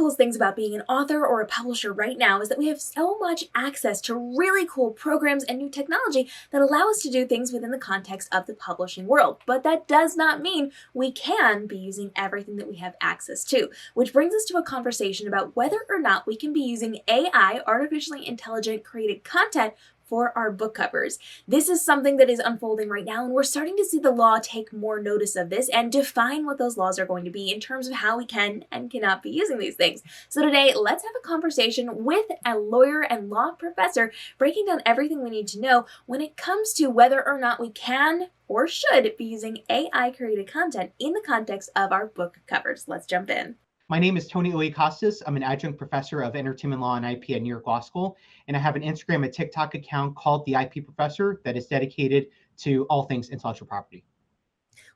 coolest things about being an author or a publisher right now is that we have so much access to really cool programs and new technology that allow us to do things within the context of the publishing world. But that does not mean we can be using everything that we have access to, which brings us to a conversation about whether or not we can be using AI, artificially intelligent created content, for our book covers. This is something that is unfolding right now, and we're starting to see the law take more notice of this and define what those laws are going to be in terms of how we can and cannot be using these things. So today, let's have a conversation with a lawyer and law professor, breaking down everything we need to know when it comes to whether or not we can or should be using AI-created content in the context of our book covers. Let's jump in. My name is Tony Iliakostas. I'm an adjunct professor of entertainment law and IP at New York Law School, and I have an Instagram and TikTok account called The IP Professor that is dedicated to all things intellectual property.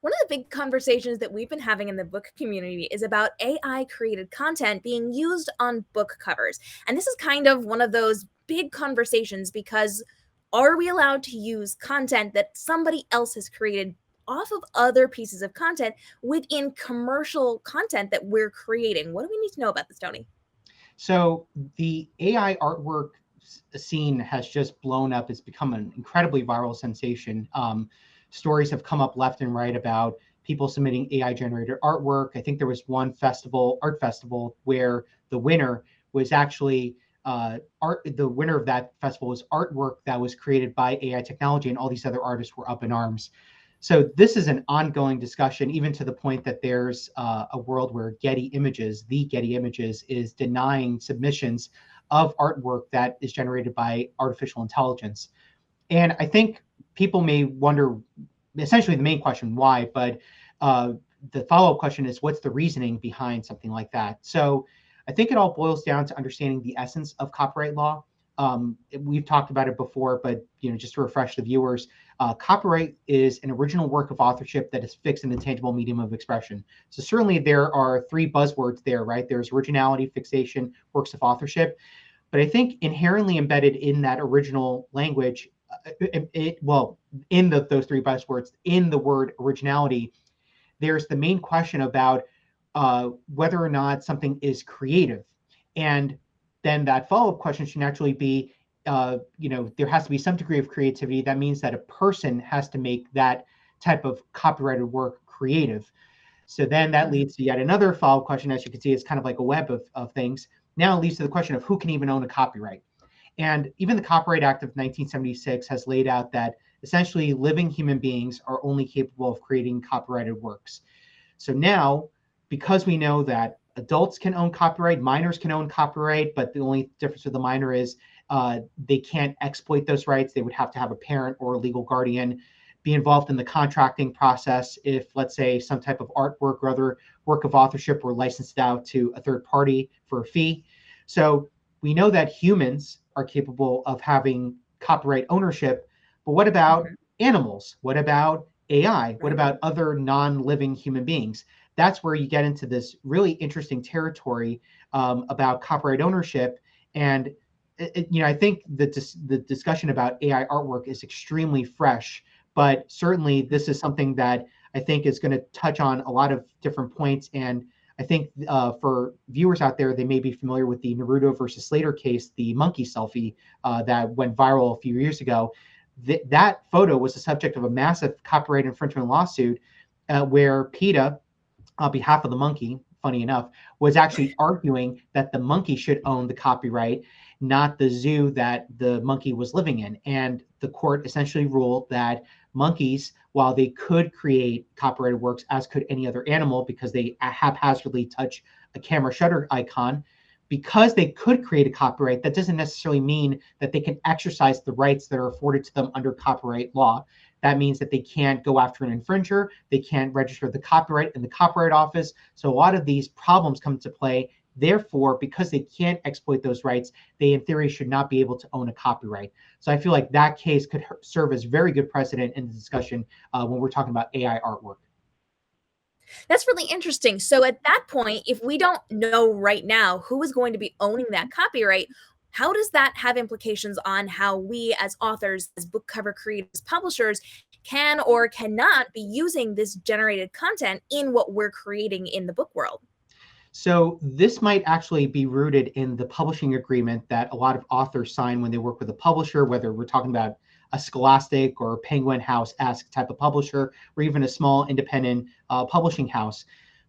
One of the big conversations that we've been having in the book community is about AI-created content being used on book covers. And this is kind of one of those big conversations because are we allowed to use content that somebody else has created off of other pieces of content within commercial content that we're creating? What do we need to know about this, Tony? So the AI artwork scene has just blown up. It's become an incredibly viral sensation. Stories have come up left and right about people submitting AI generated artwork. I think there was one art festival, where the winner was actually the winner of that festival was artwork that was created by AI technology, and all these other artists were up in arms. So this is an ongoing discussion, even to the point that there's a world where Getty Images, is denying submissions of artwork that is generated by artificial intelligence. And I think people may wonder, essentially the main question, why, but the follow-up question is, what's the reasoning behind something like that? So I think it all boils down to understanding the essence of copyright law. We've talked about it before, but just to refresh the viewers, copyright is an original work of authorship that is fixed in the tangible medium of expression. So certainly there are three buzzwords there, right? There's originality, fixation, works of authorship. But I think inherently embedded in that original language, in those three buzzwords, in the word originality, there's the main question about whether or not something is creative. And then that follow-up question should naturally be, there has to be some degree of creativity. That means that a person has to make that type of copyrighted work creative. So then that leads to yet another follow-up question. As you can see, it's kind of like a web of things. Now it leads to the question of who can even own a copyright. And even the Copyright Act of 1976 has laid out that essentially living human beings are only capable of creating copyrighted works. So now, because we know that adults can own copyright, minors can own copyright, but the only difference with the minor is they can't exploit those rights. They would have to have a parent or a legal guardian be involved in the contracting process if, let's say, some type of artwork or other work of authorship were licensed out to a third party for a fee. So we know that humans are capable of having copyright ownership, but what about animals? What about AI? What about other non-living human beings? That's where you get into this really interesting territory about copyright ownership. And I think the discussion about AI artwork is extremely fresh, but certainly this is something that I think is going to touch on a lot of different points. And I think for viewers out there, they may be familiar with the Naruto versus Slater case, the monkey selfie that went viral a few years ago. That photo was the subject of a massive copyright infringement lawsuit where PETA, on behalf of the monkey, funny enough, was actually arguing that the monkey should own the copyright, not the zoo that the monkey was living in. And the court essentially ruled that monkeys, while they could create copyrighted works, as could any other animal, because they haphazardly touch a camera shutter icon, because they could create a copyright, that doesn't necessarily mean that they can exercise the rights that are afforded to them under copyright law. That means that they can't go after an infringer. They can't register the copyright in the Copyright Office. So a lot of these problems come into play. Therefore, because they can't exploit those rights, they in theory should not be able to own a copyright. So I feel like that case could serve as very good precedent in the discussion when we're talking about AI artwork. That's really interesting. So at that point, if we don't know right now who is going to be owning that copyright, how does that have implications on how we as authors, as book cover creators, publishers can or cannot be using this generated content in what we're creating in the book world? So this might actually be rooted in the publishing agreement that a lot of authors sign when they work with a publisher, whether we're talking about a Scholastic or Penguin House-esque type of publisher, or even a small independent publishing house.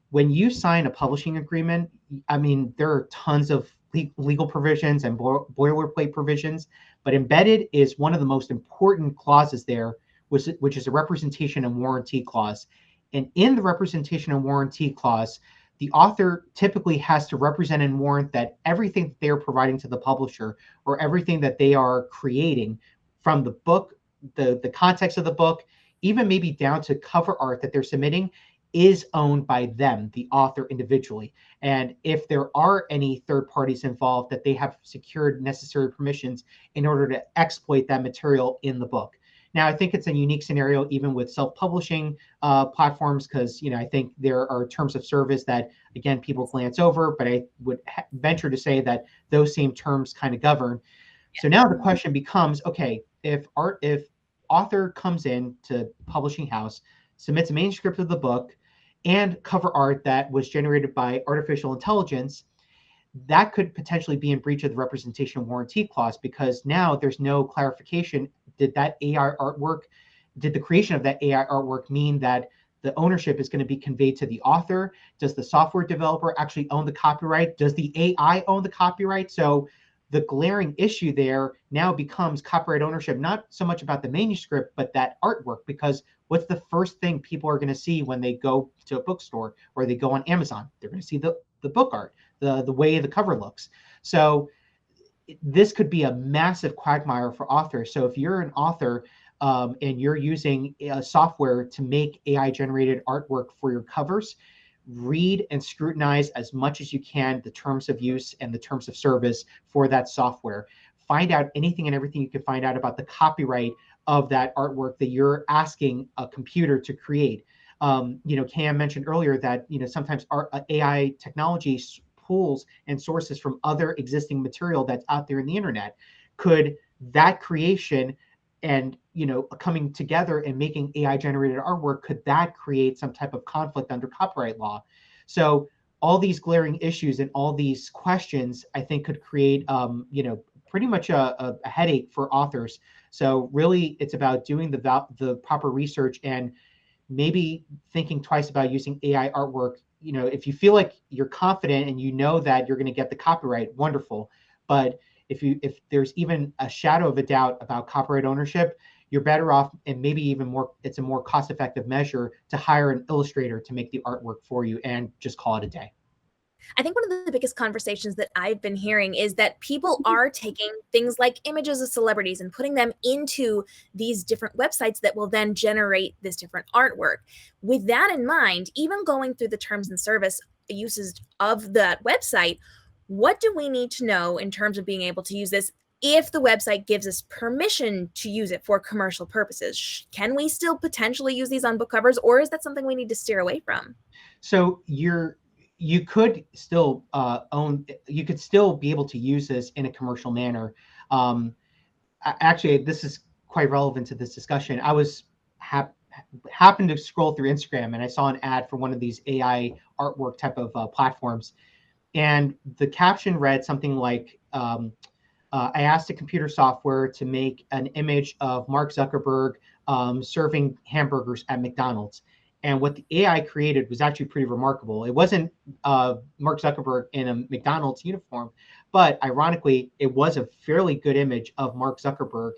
When you sign a publishing agreement, I mean, there are tons of legal provisions and boilerplate provisions, but embedded is one of the most important clauses there, which is a representation and warranty clause. And in the representation and warranty clause, the author typically has to represent and warrant that everything that they're providing to the publisher, or everything that they are creating from the book, the context of the book, even maybe down to cover art that they're submitting, is owned by them, the author individually. And if there are any third parties involved, that they have secured necessary permissions in order to exploit that material in the book. Now, I think it's a unique scenario even with self-publishing platforms, because I think there are terms of service that, again, people glance over, but I would venture to say that those same terms kind of govern. So now the question becomes, okay, if author comes in to publishing house, submits a manuscript of the book and cover art that was generated by artificial intelligence, that could potentially be in breach of the representation warranty clause, because now there's no clarification. Did the creation of that AI artwork mean that the ownership is going to be conveyed to the author? Does the software developer actually own the copyright? Does the AI own the copyright? So the glaring issue there now becomes copyright ownership, not so much about the manuscript, but that artwork, because what's the first thing people are going to see when they go to a bookstore or they go on Amazon? They're going to see the book art, the way the cover looks. So this could be a massive quagmire for authors. So if you're an author and you're using software to make AI generated artwork for your covers, read and scrutinize as much as you can the terms of use and the terms of service for that software. Find out anything and everything you can find out about the copyright of that artwork that you're asking a computer to create. Cam mentioned earlier that sometimes AI technology pulls and sources from other existing material that's out there in the internet. Could that creation and coming together and making AI generated artwork, could that create some type of conflict under copyright law? So all these glaring issues and all these questions, I think, could create pretty much a headache for authors. So really it's about doing the proper research and maybe thinking twice about using AI artwork. If you feel like you're confident and that you're going to get the copyright, wonderful. But if there's even a shadow of a doubt about copyright ownership, you're better off, and maybe even more, it's a more cost-effective measure to hire an illustrator to make the artwork for you and just call it a day. I think one of the biggest conversations that I've been hearing is that people are taking things like images of celebrities and putting them into these different websites that will then generate this different artwork. With that in mind, even going through the terms and service uses of that website, what do we need to know in terms of being able to use this if the website gives us permission to use it for commercial purposes? Can we still potentially use these on book covers, or is that something we need to steer away from? So you could still you could still be able to use this in a commercial manner. Actually, this is quite relevant to this discussion. I was happened to scroll through Instagram and I saw an ad for one of these AI artwork type of platforms. And the caption read something like, I asked a computer software to make an image of Mark Zuckerberg serving hamburgers at McDonald's. And what the AI created was actually pretty remarkable. It wasn't Mark Zuckerberg in a McDonald's uniform, but ironically, it was a fairly good image of Mark Zuckerberg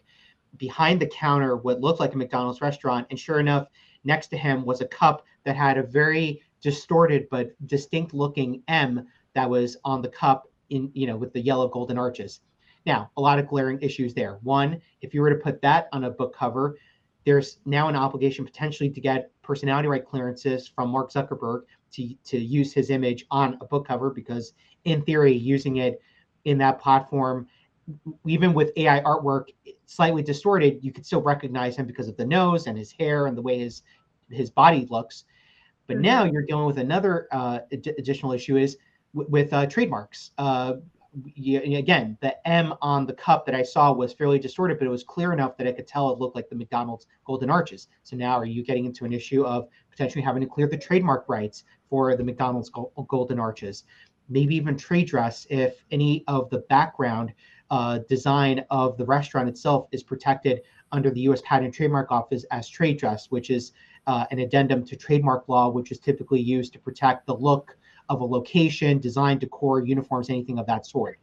behind the counter, what looked like a McDonald's restaurant. And sure enough, next to him was a cup that had a very distorted but distinct looking M that was on the cup with the yellow golden arches. Now, a lot of glaring issues there. One, if you were to put that on a book cover, there's now an obligation potentially to get personality right clearances from Mark Zuckerberg to use his image on a book cover, because in theory, using it in that platform, even with AI artwork slightly distorted, you could still recognize him because of the nose and his hair and the way his body looks. But now you're dealing with another additional issue is with trademarks. Again, the M on the cup that I saw was fairly distorted, but it was clear enough that I could tell it looked like the McDonald's golden arches. So now are you getting into an issue of potentially having to clear the trademark rights for the McDonald's golden arches? maybe even trade dress if any of the background design of the restaurant itself is protected under the U.S. Patent and Trademark Office as trade dress, which is an addendum to trademark law, which is typically used to protect the look of a location, design, decor, uniforms, anything of that sort.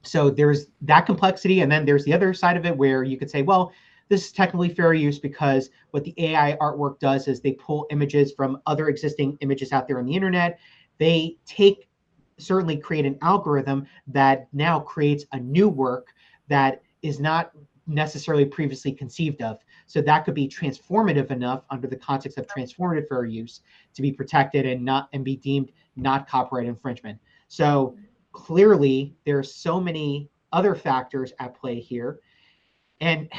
So there's that complexity, and then there's the other side of it where you could say, well, this is technically fair use because what the AI artwork does is they pull images from other existing images out there on the internet. They certainly create an algorithm that now creates a new work that is not necessarily previously conceived of. So that could be transformative enough under the context of transformative fair use to be protected and be deemed not copyright infringement. So clearly there's so many other factors at play here. And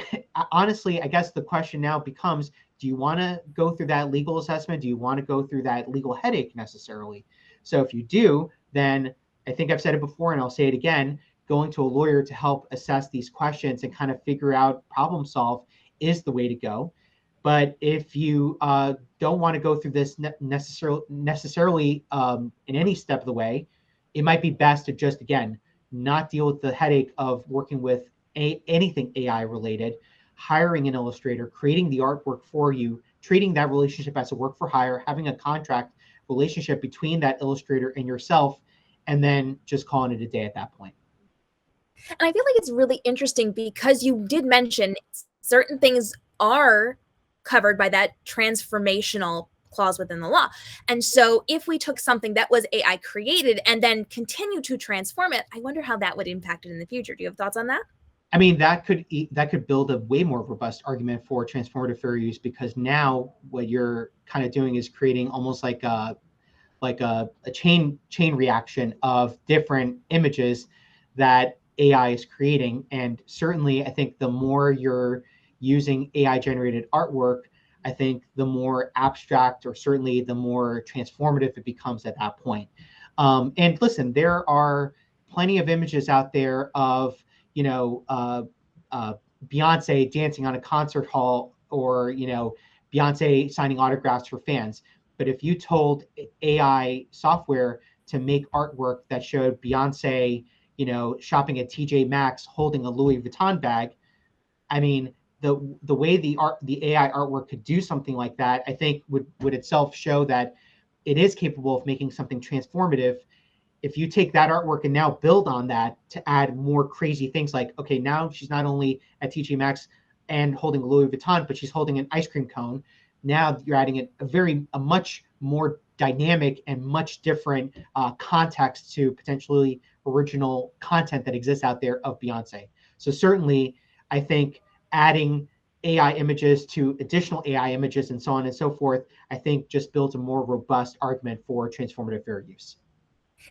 honestly, I guess the question now becomes, do you want to go through that legal assessment? Do you want to go through that legal headache necessarily? So if you do, then I think I've said it before and I'll say it again, going to a lawyer to help assess these questions and kind of figure out, problem solve is the way to go. But if you don't want to go through this necessarily in any step of the way, it might be best to just, again, not deal with the headache of working with anything AI related, hiring an illustrator, creating the artwork for you, treating that relationship as a work for hire, having a contract relationship between that illustrator and yourself, and then just calling it a day at that point. And I feel like it's really interesting because you did mention certain things are covered by that transformational clause within the law. And so if we took something that was AI created and then continue to transform it, I wonder how that would impact it in the future. Do you have thoughts on that? I mean, that could build a way more robust argument for transformative fair use, because now what you're kind of doing is creating almost like a chain reaction of different images that AI is creating. And certainly, I think the more you're using AI generated artwork, I think the more abstract, or certainly the more transformative it becomes at that point. And listen, there are plenty of images out there of, Beyonce dancing on a concert hall, or, Beyonce signing autographs for fans. But if you told AI software to make artwork that showed Beyonce, shopping at TJ Maxx holding a Louis Vuitton bag, I mean, the way the AI artwork could do something like that, I think would itself show that it is capable of making something transformative. If you take that artwork and now build on that to add more crazy things, like, okay, now she's not only at TJ Maxx and holding a Louis Vuitton, but she's holding an ice cream cone. Now you're adding a much more dynamic and much different context to potentially original content that exists out there of Beyonce. So certainly, I think adding AI images to additional AI images and so on and so forth, I think just builds a more robust argument for transformative fair use.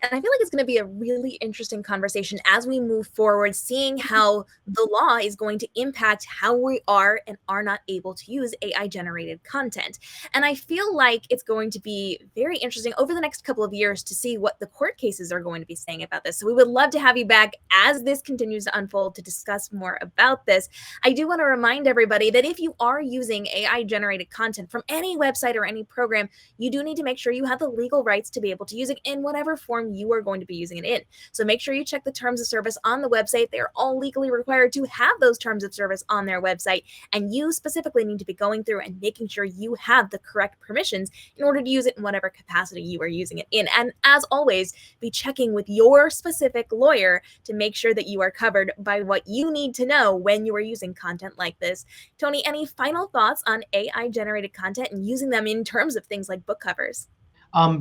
And I feel like it's going to be a really interesting conversation as we move forward, seeing how the law is going to impact how we are and are not able to use AI generated content. And I feel like it's going to be very interesting over the next couple of years to see what the court cases are going to be saying about this. So we would love to have you back as this continues to unfold to discuss more about this. I do want to remind everybody that if you are using AI generated content from any website or any program, you do need to make sure you have the legal rights to be able to use it in whatever form you are going to be using it in. So make sure you check the terms of service on the website. They're all legally required to have those terms of service on their website. And you specifically need to be going through and making sure you have the correct permissions in order to use it in whatever capacity you are using it in. And as always, be checking with your specific lawyer to make sure that you are covered by what you need to know when you are using content like this. Tony, any final thoughts on AI generated content and using them in terms of things like book covers?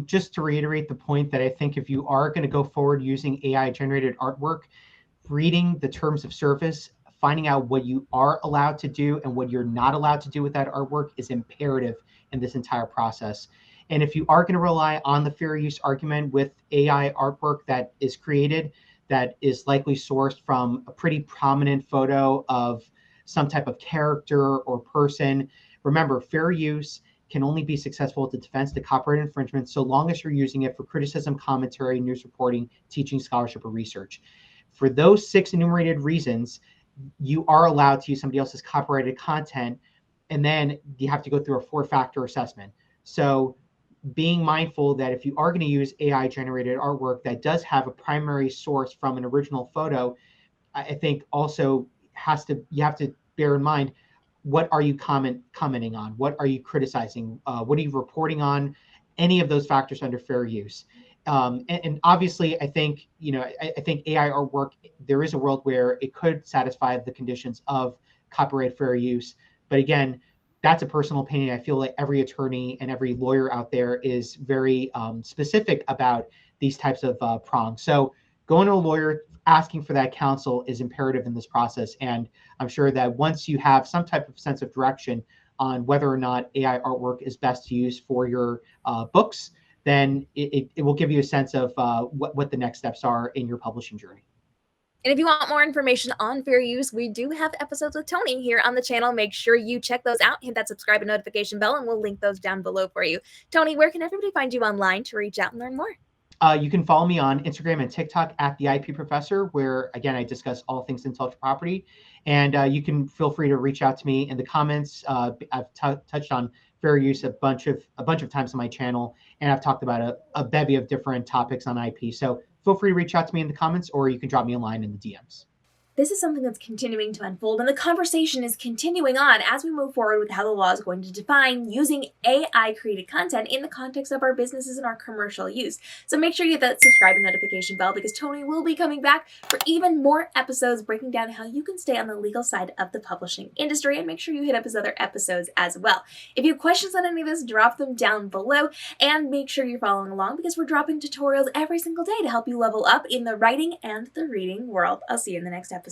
Just to reiterate the point that I think if you are going to go forward using AI generated artwork, reading the terms of service, finding out what you are allowed to do and what you're not allowed to do with that artwork is imperative in this entire process. And if you are going to rely on the fair use argument with AI artwork that is created, that is likely sourced from a pretty prominent photo of some type of character or person, remember, fair use can only be successful at the defense to copyright infringement so long as you're using it for criticism, commentary, news reporting, teaching, scholarship, or research. For those 6 enumerated reasons, you are allowed to use somebody else's copyrighted content, and then you have to go through a 4-factor assessment. So being mindful that if you are going to use AI generated artwork that does have a primary source from an original photo, I think also you have to bear in mind, what are you commenting on? What are you criticizing? What are you reporting on? Any of those factors under fair use. And obviously, I think I think AI artwork, there is a world where it could satisfy the conditions of copyright fair use. But again, that's a personal opinion. I feel like every attorney and every lawyer out there is very specific about these types of prongs. So going to a lawyer, asking for that counsel is imperative in this process. And I'm sure that once you have some type of sense of direction on whether or not AI artwork is best to use for your books, then it will give you a sense of what the next steps are in your publishing journey. And if you want more information on fair use, we do have episodes with Tony here on the channel. Make sure you check those out, hit that subscribe and notification bell, and we'll link those down below for you. Tony, where can everybody find you online to reach out and learn more? You can follow me on Instagram and TikTok at the IP Professor, where again I discuss all things intellectual property. And you can feel free to reach out to me in the comments. I've touched on fair use a bunch of times on my channel, and I've talked about a bevy of different topics on IP. So feel free to reach out to me in the comments, or you can drop me a line in the DMs. This is something that's continuing to unfold, and the conversation is continuing on as we move forward with how the law is going to define using AI-created content in the context of our businesses and our commercial use. So make sure you hit that subscribe and notification bell, because Tony will be coming back for even more episodes breaking down how you can stay on the legal side of the publishing industry, and make sure you hit up his other episodes as well. If you have questions on any of this, drop them down below, and make sure you're following along, because we're dropping tutorials every single day to help you level up in the writing and the reading world. I'll see you in the next episode.